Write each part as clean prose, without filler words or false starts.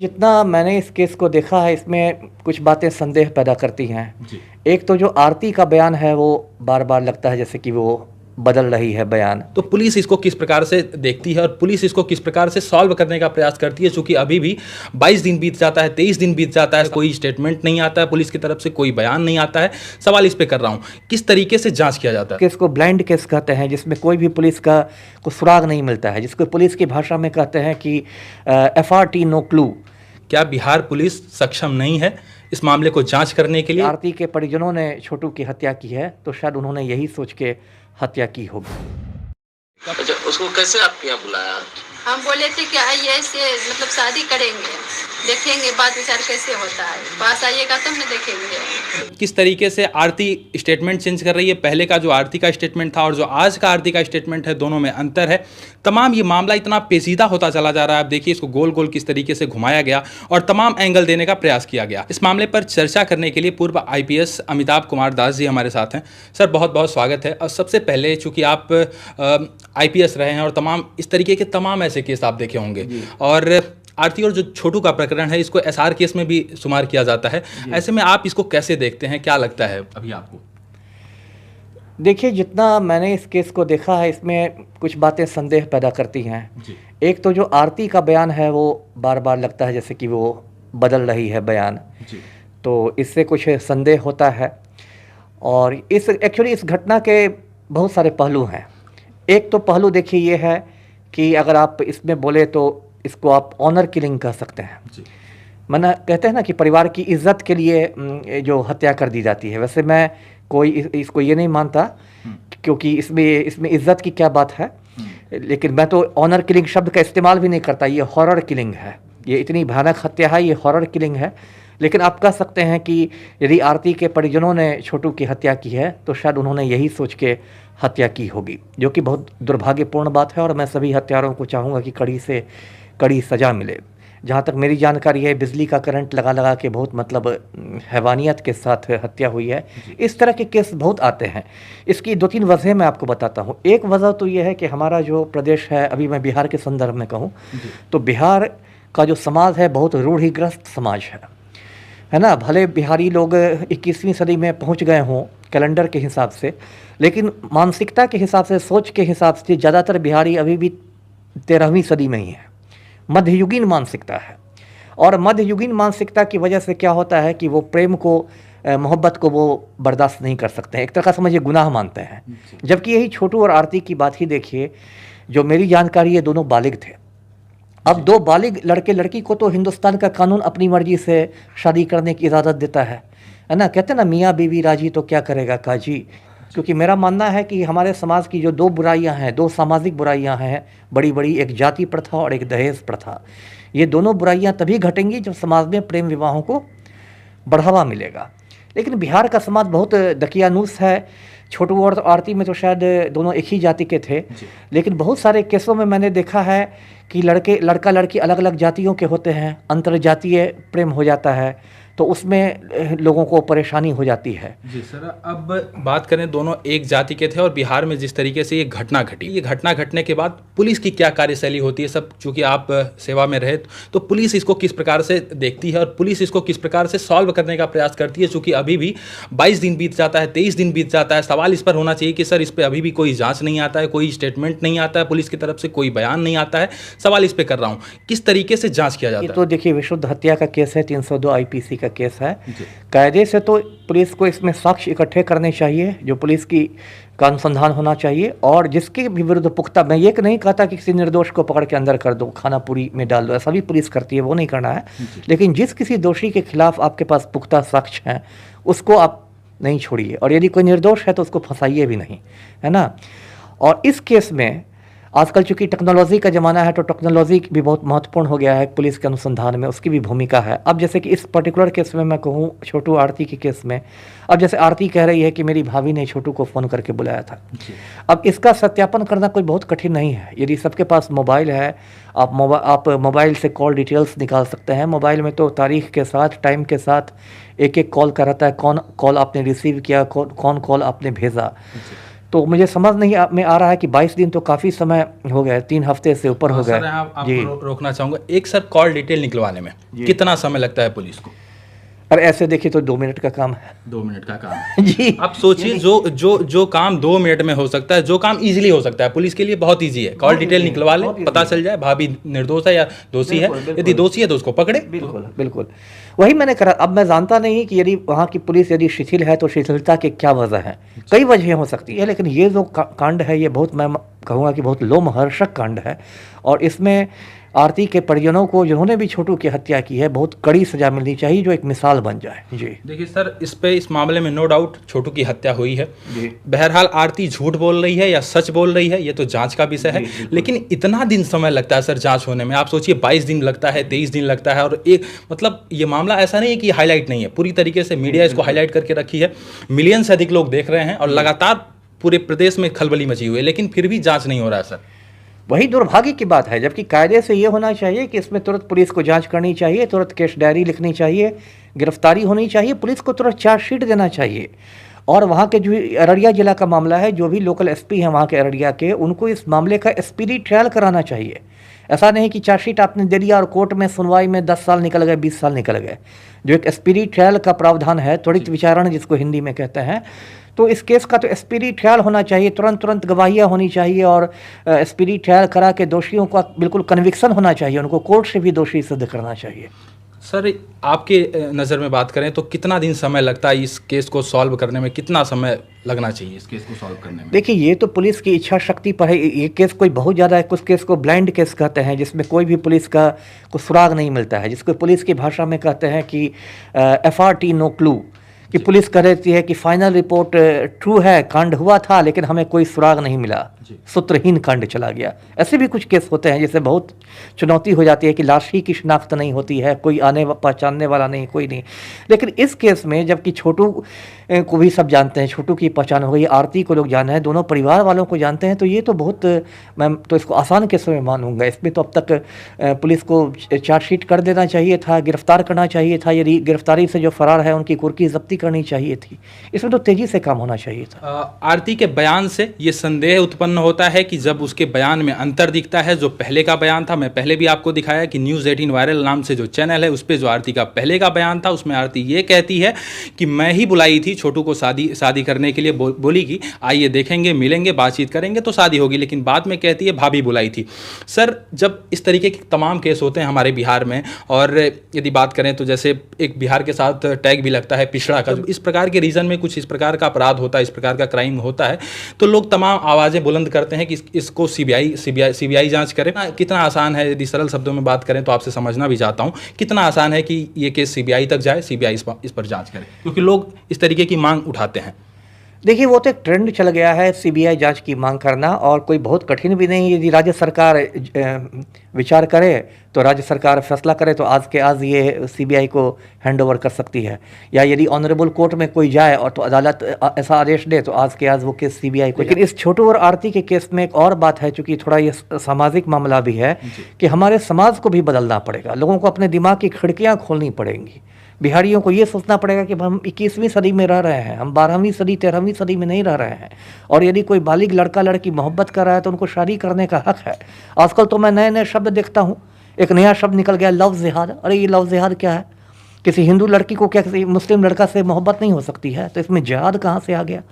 जितना मैंने इस केस को देखा है, इसमें कुछ बातें संदेह पैदा करती हैं। जी। एक तो जो आरती का बयान है वो बार-बार लगता है जैसे कि वो बदल रही है बयान। तो पुलिस इसको किस प्रकार से देखती है और पुलिस इसको किस प्रकार से सॉल्व करने का प्रयास करती है? चूँकि अभी भी 22 दिन बीत जाता है, 23 दिन बीत जाता है, कोई स्टेटमेंट नहीं आता है पुलिस की तरफ से, कोई बयान नहीं आता है। सवाल इस पे कर रहा हूँ, किस तरीके से जाँच किया जाता है? केस को ब्लाइंड केस कहते हैं, जिसमें कोई भी पुलिस का को सुराग नहीं मिलता है, जिसको पुलिस की भाषा में कहते हैं कि एफआरटी नो क्लू। क्या बिहार पुलिस सक्षम नहीं है इस मामले को जाँच करने के लिए? आरती के परिजनों ने छोटू की हत्या की है, तो शायद उन्होंने यही सोच के हत्या की होगी। अच्छा, उसको कैसे आपके यहाँ बुलाया? हम बोले थे कि आइए ऐसे मतलब शादी करेंगे, देखेंगे बात विचार कैसे होता है, पास आइएगा तब न देखेंगे। किस तरीके से आरती स्टेटमेंट चेंज कर रही है? पहले का जो आरती का स्टेटमेंट था और जो आज का आरती का स्टेटमेंट है, दोनों में अंतर है। तमाम ये मामला इतना पेचीदा होता चला जा रहा है। आप देखिए इसको गोल गोल किस तरीके से घुमाया गया और तमाम एंगल देने का प्रयास किया गया। इस मामले पर चर्चा करने के लिए पूर्व आईपीएस अमिताभ कुमार दास जी हमारे साथ हैं। सर, बहुत बहुत स्वागत है। और सबसे पहले, चूँकि आप आईपीएस रहे हैं और तमाम इस तरीके के तमाम ऐसे केस आप देखे होंगे, और आरती और जो छोटू का प्रकरण है इसको एसआर केस में भी शुमार किया जाता है, ऐसे में आप इसको कैसे देखते हैं? क्या लगता है अभी आपको? देखिए, जितना मैंने इस केस को देखा है, इसमें कुछ बातें संदेह पैदा करती हैं। जी। एक तो जो आरती का बयान है वो बार-बार लगता है जैसे कि वो बदल रही है बयान। जी। तो इससे कुछ संदेह होता है। और एक्चुअली इस घटना के बहुत सारे पहलू हैं। एक तो पहलू देखिए ये है कि अगर आप इसमें बोले तो इसको आप ऑनर किलिंग कह सकते हैं। जी। मना कहते हैं ना कि परिवार की इज्जत के लिए जो हत्या कर दी जाती है। वैसे मैं कोई इसको ये नहीं मानता, क्योंकि इसमें इज्जत की क्या बात है। लेकिन मैं तो ऑनर किलिंग शब्द का इस्तेमाल भी नहीं करता। ये हॉरर किलिंग है, ये इतनी भयानक हत्या है, ये हॉरर किलिंग है। लेकिन आप कह सकते हैं कि यदि आरती के परिजनों ने छोटू की हत्या की है, तो शायद उन्होंने यही सोच के हत्या की होगी, जो कि बहुत दुर्भाग्यपूर्ण बात है। और मैं सभी हत्यारों को चाहूँगा कि कड़ी से कड़ी सज़ा मिले। जहाँ तक मेरी जानकारी है, बिजली का करंट लगा लगा के बहुत मतलब हैवानियत के साथ हत्या हुई है। इस तरह के केस बहुत आते हैं। इसकी 2-3 वजह मैं आपको बताता हूँ। एक वजह तो ये है कि हमारा जो प्रदेश है, अभी मैं बिहार के संदर्भ में कहूँ तो बिहार का जो समाज है बहुत रूढ़िग्रस्त समाज है ना। भले बिहारी लोग 21वीं सदी में पहुँच गए हों कैलेंडर के हिसाब से, लेकिन मानसिकता के हिसाब से, सोच के हिसाब से ज़्यादातर बिहारी अभी भी 13वीं सदी में ही है। मध्ययुगीन मानसिकता है। और मध्ययुगीन मानसिकता की वजह से क्या होता है कि वो प्रेम को, मोहब्बत को वो बर्दाश्त नहीं कर सकते हैं। एक तरह का समझिए गुनाह मानते हैं। जबकि यही छोटू और आरती की बात ही देखिए, जो मेरी जानकारी है दोनों बालिग थे। अब 2 बालिग लड़के लड़की को तो हिंदुस्तान का कानून अपनी मर्जी से शादी करने की इजाज़त देता है ना। कहते हैं ना, मियाँ बीवी राजी तो क्या करेगा काजी। क्योंकि मेरा मानना है कि हमारे समाज की जो 2 बुराइयां हैं, 2 सामाजिक बुराइयां हैं बड़ी बड़ी, एक जाति प्रथा और एक दहेज प्रथा। ये दोनों बुराइयां तभी घटेंगी जब समाज में प्रेम विवाहों को बढ़ावा मिलेगा। लेकिन बिहार का समाज बहुत दकियानूस है। छोटू और आरती में तो शायद दोनों एक ही जाति के थे, लेकिन बहुत सारे केसों में मैंने देखा है कि लड़का लड़की अलग अलग जातियों के होते हैं, अंतर्जातीय प्रेम हो जाता है, तो उसमें लोगों को परेशानी हो जाती है। जी सर, अब बात करें, दोनों एक जाति के थे और बिहार में जिस तरीके से ये घटना घटी, ये घटना घटने के बाद पुलिस की क्या कार्यशैली होती है? सब चूँकि आप सेवा में रहे, तो पुलिस इसको किस प्रकार से देखती है और पुलिस इसको किस प्रकार से सॉल्व करने का प्रयास करती है? चूँकि अभी भी 22 दिन बीत जाता है, 23 दिन बीत जाता है। सवाल इस पर होना चाहिए कि सर, इस पर अभी भी कोई जाँच नहीं आता है, कोई स्टेटमेंट नहीं आता है पुलिस की तरफ से, कोई बयान नहीं आता है। सवाल इस पर कर रहा हूँ, किस तरीके से जाँच किया जाता है? तो देखिए, विशुद्ध हत्या का केस है, 302 आईपीसी का केस है। कायदे से तो पुलिस को इसमें साक्ष्य इकट्ठे करने चाहिए, जो पुलिस का अनुसंधान होना चाहिए। और जिसके भी विरुद्ध पुख्ता, मैं ये नहीं कहता कि किसी निर्दोष को पकड़ के अंदर कर दो, खाना पूरी में डाल दो, ऐसा भी पुलिस करती है, वो नहीं करना है। लेकिन जिस किसी दोषी के खिलाफ आपके पास पुख्ता साक्ष्य हैं, उसको आप नहीं छोड़िए। और यदि कोई निर्दोष है तो उसको फंसाइए भी नहीं, है ना। और इस केस में आजकल चूँकि टेक्नोलॉजी का ज़माना है, तो टेक्नोलॉजी भी बहुत महत्वपूर्ण हो गया है पुलिस के अनुसंधान में, उसकी भी भूमिका है। अब जैसे कि इस पर्टिकुलर केस में मैं कहूँ, छोटू आरती के केस में, अब जैसे आरती कह रही है कि मेरी भाभी ने छोटू को फ़ोन करके बुलाया था। अब इसका सत्यापन करना कोई बहुत कठिन नहीं है। यदि सबके पास मोबाइल है, आप मोबाइल से कॉल डिटेल्स निकाल सकते हैं। मोबाइल में तो तारीख के साथ, टाइम के साथ एक एक कॉल का रहता है, कौन कॉल आपने रिसीव किया, कौन कॉल आपने भेजा। तो मुझे समझ नहीं में आ रहा है कि 22 दिन तो काफ़ी समय हो गया, 3 हफ्ते से ऊपर हो गया। सर आपको रोकना चाहूँगा, एक सर कॉल डिटेल निकलवाने में कितना समय लगता है पुलिस को? और ऐसे देखिए तो 2 मिनट का काम है। 2 मिनट का काम है जी। आप सोचिए, जो काम 2 मिनट में हो सकता है, जो काम इजीली हो सकता है, पुलिस के लिए बहुत इजी है। कॉल डिटेल निकलवा ले, पता चल जाए भाभी निर्दोष है या दोषी है। यदि दोषी है तो उसको पकड़े। बिल्कुल बिल्कुल, वही मैंने करा। अब मैं जानता नहीं कि यदि वहाँ की पुलिस यदि शिथिल है तो शिथिलता की क्या वजह है, कई वजह हो सकती है, लेकिन ये जो कांड है ये बहुत, मैं कहूँगा कि बहुत लोमहर्षक कांड है। और इसमें आरती के परिजनों को, जिन्होंने भी छोटू की हत्या की है, बहुत कड़ी सजा मिलनी चाहिए, जो एक मिसाल बन जाए। जी देखिए सर, इस मामले में नो डाउट छोटू की हत्या हुई है। बहरहाल आरती झूठ बोल रही है या सच बोल रही है, ये तो जांच का विषय है। लेकिन इतना दिन समय लगता है सर जांच होने में। आप सोचिए 22 दिन लगता है, 23 दिन लगता है। और एक मतलब ये मामला ऐसा नहीं है कि हाईलाइट नहीं है, पूरी तरीके से मीडिया इसको हाईलाइट करके रखी है। मिलियन से अधिक लोग देख रहे हैं और लगातार पूरे प्रदेश में खलबली मची हुई है, लेकिन फिर भी जांच नहीं हो रहा है सर। वही दुर्भाग्य की बात है, जबकि कायदे से ये होना चाहिए कि इसमें तुरंत पुलिस को जांच करनी चाहिए, तुरंत केस डायरी लिखनी चाहिए, गिरफ्तारी होनी चाहिए, पुलिस को तुरंत चार्जशीट देना चाहिए। और वहाँ के जो अररिया जिला का मामला है, जो भी लोकल एसपी हैं वहाँ के अररिया के, उनको इस मामले का स्पीडी ट्रायल कराना चाहिए। ऐसा नहीं कि चार्जशीट आपने दे दिया और कोर्ट में सुनवाई में 10 साल निकल गए, 20 साल निकल गए। जो एक स्पीडी ट्रायल का प्रावधान है, त्वरित विचारण जिसको हिंदी में कहते हैं, तो इस केस का तो स्पीडी ट्रायल होना चाहिए, तुरंत गवाहियाँ होनी चाहिए और स्पीडी ट्रायल करा के दोषियों का बिल्कुल कन्विक्शन होना चाहिए, उनको कोर्ट से भी दोषी सिद्ध करना चाहिए। सर आपके नज़र में बात करें तो कितना दिन समय लगता है इस केस को सॉल्व करने में? कितना समय लगना चाहिए इस केस को सॉल्व करने में? देखिए, ये तो पुलिस की इच्छा शक्ति पर है। ये केस कोई बहुत ज़्यादा है, कुछ केस को ब्लाइंड केस कहते हैं, जिसमें कोई भी पुलिस का को सुराग नहीं मिलता है, जिसको पुलिस की भाषा में कहते हैं कि FRT नो क्लू, कि पुलिस कह रही है कि फाइनल रिपोर्ट ट्रू है, कांड हुआ था, लेकिन हमें कोई सुराग नहीं मिला, सूत्रहीन कांड चला गया। ऐसे भी कुछ केस होते हैं जिससे बहुत चुनौती हो जाती है कि लाश ही की शिनाख्त नहीं होती है, कोई आने पहचानने वाला नहीं, कोई नहीं। लेकिन इस केस में जबकि छोटू को भी सब जानते हैं, छोटू की पहचान हो गई, आरती को लोग जाने हैं, दोनों परिवार वालों को जानते हैं, तो ये तो बहुत, मैं तो इसको आसान केस में मानूंगा। इसमें तो अब तक पुलिस को चार्जशीट कर देना चाहिए था, गिरफ्तार करना चाहिए था, यदि गिरफ्तारी से जो फरार है उनकी कुर्की जब्ती करनी चाहिए थी। इसमें तो तेजी से काम होना चाहिए था। आरती के बयान से ये संदेह उत्पन्न होता है कि जब उसके बयान में अंतर दिखता है, जो पहले का बयान था, मैं पहले भी आपको दिखाया कि न्यूज़ 18 वायरल नाम से जो चैनल है, उस पर जो आरती का पहले का बयान था, उसमें आरती ये कहती है कि मैं ही बुलाई थी छोटू को शादी करने के लिए, बोली कि आइए देखेंगे, मिलेंगे, बातचीत करेंगे तो शादी होगी, लेकिन बाद में कहती है भाभी बुलाई थी। सर जब इस तरीके के तमाम केस होते हैं हमारे बिहार में, और यदि बात करें तो जैसे एक बिहार के साथ टैग भी लगता है पिछड़ा का, इस प्रकार के रीजन में कुछ इस प्रकार का अपराध होता है, इस प्रकार का क्राइम होता है, तो लोग तमाम आवाज़ें बुलंद करते हैं कि इसको सीबीआई जांच करे। कितना आसान है, यदि सरल शब्दों में बात करें तो आपसे समझना भी चाहता हूं, कितना आसान है कि ये केस सीबीआई तक जाए, सीबीआई इस पर जांच करे, क्योंकि लोग इस तरीके की मांग उठाते हैं। देखिए, वो तो एक ट्रेंड चल गया है सीबीआई जांच की मांग करना, और कोई बहुत कठिन भी नहीं। यदि राज्य सरकार विचार करे तो राज्य सरकार फैसला करे तो आज के आज ये सीबीआई को हैंडओवर कर सकती है, या यदि ऑनरेबल कोर्ट में कोई जाए और तो अदालत ऐसा आदेश दे तो आज के आज वो केस सीबीआई को। लेकिन इस छोटू और आरती के केस में एक और बात है, चूँकि थोड़ा ये सामाजिक मामला भी है, कि हमारे समाज को भी बदलना पड़ेगा, लोगों को अपने दिमाग की खिड़कियाँ खोलनी पड़ेंगी। बिहारियों को ये सोचना पड़ेगा कि हम 21वीं सदी में रह रहे हैं, हम 12वीं सदी 13वीं सदी में नहीं रह रहे हैं। और यदि कोई बालिग लड़का लड़की मोहब्बत कर रहा है तो उनको शादी करने का हक है। आजकल तो मैं नए नए शब्द देखता हूँ, एक नया शब्द निकल गया, लव जिहाद। अरे ये लव जिहाद क्या है? किसी हिंदू लड़की को क्या किसी मुस्लिम लड़का से मोहब्बत नहीं हो सकती है? तो इसमें जिहाद कहाँ से आ गया?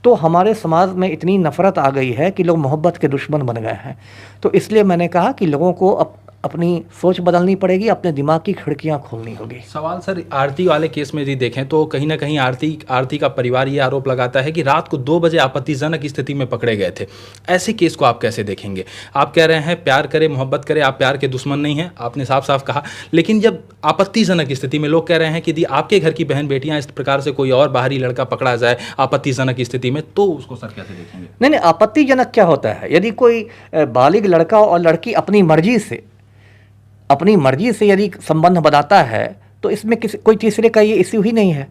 तो हमारे समाज में इतनी नफरत आ गई है कि लोग मोहब्बत के दुश्मन बन गए हैं। तो इसलिए मैंने कहा कि लोगों को अपनी सोच बदलनी पड़ेगी, अपने दिमाग की खिड़कियां खोलनी होगी। सवाल सर आरती वाले केस में यदि देखें तो कहीं ना कहीं आरती का परिवार ये आरोप लगाता है कि रात को 2 बजे आपत्तिजनक स्थिति में पकड़े गए थे। ऐसे केस को आप कैसे देखेंगे? आप कह रहे हैं प्यार करे, मोहब्बत करे, आप प्यार के दुश्मन नहीं हैं, आपने साफ साफ कहा, लेकिन जब आपत्तिजनक स्थिति में लोग कह रहे हैं कि यदि आपके घर की बहन बेटियां इस प्रकार से कोई और बाहरी लड़का पकड़ा जाए आपत्तिजनक स्थिति में, तो उसको सर कैसे देखेंगे? नहीं, आपत्तिजनक क्या होता है? यदि कोई बालिग लड़का और लड़की अपनी मर्जी से यदि संबंध बनाता है तो इसमें कोई तीसरे का ये इश्यू ही नहीं है।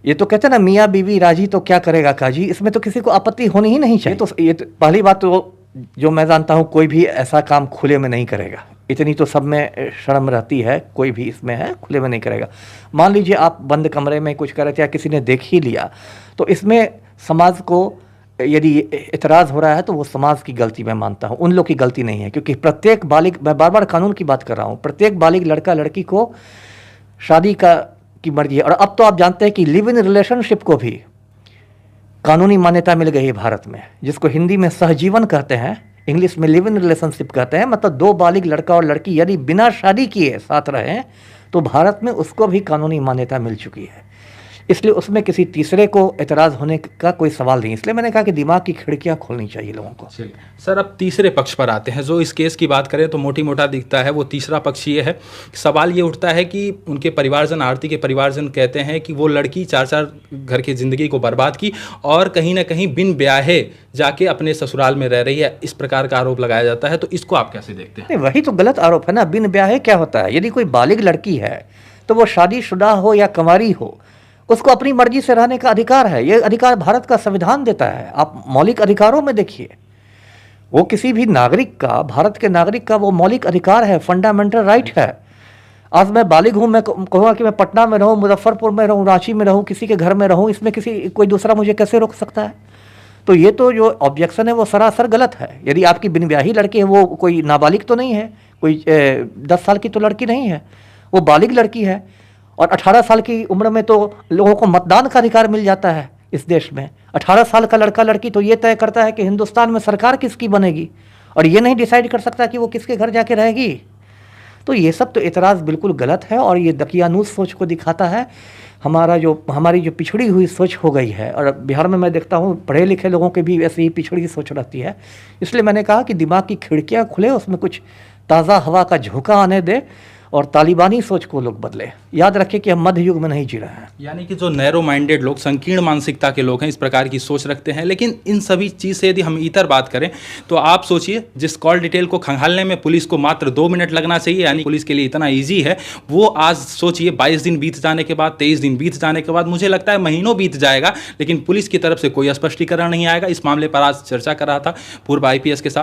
ये तो कहते हैं ना, मियाँ बीवी राजी तो क्या करेगा काजी, इसमें तो किसी को आपत्ति होनी ही नहीं चाहिए। तो ये तो पहली बात तो जो मैं जानता हूँ, कोई भी ऐसा काम खुले में नहीं करेगा, इतनी तो सब में शर्म रहती है, कोई भी इसमें है खुले में नहीं करेगा। मान लीजिए आप बंद कमरे में कुछ कर रहे थे या किसी ने देख ही लिया, तो इसमें समाज को यदि इतराज़ हो रहा है तो वो समाज की गलती मैं मानता हूँ, उन लोग की गलती नहीं है। क्योंकि प्रत्येक बालिग, मैं बार बार कानून की बात कर रहा हूँ, प्रत्येक बालिग लड़का लड़की को शादी की मर्जी है। और अब तो आप जानते हैं कि लिव इन रिलेशनशिप को भी कानूनी मान्यता मिल गई है भारत में, जिसको हिंदी में सहजीवन कहते हैं, इंग्लिश में लिव इन रिलेशनशिप कहते हैं। मतलब दो बालिग लड़का और लड़की यदि बिना शादी किए साथ रहें तो भारत में उसको भी कानूनी मान्यता मिल चुकी है। इसलिए उसमें किसी तीसरे को एतराज़ होने का कोई सवाल नहीं। इसलिए मैंने कहा कि दिमाग की खिड़कियां खोलनी चाहिए लोगों को। सर, अब तीसरे पक्ष पर आते हैं। जो इस केस की बात करें तो मोटी मोटा दिखता है, वो तीसरा पक्ष ये है, सवाल ये उठता है कि उनके परिवारजन, आरती के परिवारजन कहते हैं कि वो लड़की 4 घर की ज़िंदगी को बर्बाद की और कहीं ना कहीं बिन ब्याहे जाके अपने ससुराल में रह रही है, इस प्रकार का आरोप लगाया जाता है। तो इसको आप कैसे देखते हैं? नहीं, वही तो गलत आरोप है ना। बिन ब्याहे क्या होता है? यदि कोई बालिग लड़की है तो वो शादीशुदा हो या कुंवारी हो, उसको अपनी मर्जी से रहने का अधिकार है। ये अधिकार भारत का संविधान देता है। आप मौलिक अधिकारों में देखिए, वो किसी भी नागरिक का, भारत के नागरिक का वो मौलिक अधिकार है, फंडामेंटल राइट है। आज मैं बालिग हूँ, मैं कहूँगा कि मैं पटना में रहूँ, मुजफ्फरपुर में रहूँ, रांची में रहूँ, किसी के घर में रहूँ, इसमें कोई दूसरा मुझे कैसे रोक सकता है? तो ये तो जो ऑब्जेक्शन है वो सरासर गलत है। यदि आपकी बिन ब्याही लड़की है, वो कोई नाबालिग तो नहीं है, कोई 10 साल की तो लड़की नहीं है, वो बालिग लड़की है। और 18 साल की उम्र में तो लोगों को मतदान का अधिकार मिल जाता है इस देश में। 18 साल का लड़का लड़की तो ये तय करता है कि हिंदुस्तान में सरकार किसकी बनेगी, और ये नहीं डिसाइड कर सकता कि वो किसके घर जाके रहेगी। तो ये सब तो एतराज़ बिल्कुल गलत है और ये दकियानूस सोच को दिखाता है। हमारी जो पिछड़ी हुई सोच हो गई है, और बिहार में मैं देखता हूँ पढ़े लिखे लोगों के भी ऐसी ही पिछड़ी सोच रहती है। इसलिए मैंने कहा कि दिमाग की खिड़कियाँ खुले, उसमें कुछ ताज़ा हवा का झोंका आने दे और तालिबानी सोच को लोग बदले। याद रखें कि हम मध्य युग में नहीं जी रहे हैं। यानी कि जो नैरो माइंडेड लोग, संकीर्ण मानसिकता के लोग हैं, इस प्रकार की सोच रखते हैं। लेकिन इन सभी चीज़ से यदि हम इतर बात करें तो आप सोचिए, जिस कॉल डिटेल को खंगालने में पुलिस को मात्र 2 मिनट लगना चाहिए, यानी पुलिस के लिए इतना ईजी है, वो आज सोचिए 22 दिन बीत जाने के बाद, 23 दिन बीत जाने के बाद, मुझे लगता है महीनों बीत जाएगा, लेकिन पुलिस की तरफ से कोई स्पष्टीकरण नहीं आएगा। इस मामले पर आज चर्चा कर रहा था पूर्व IPS के साथ।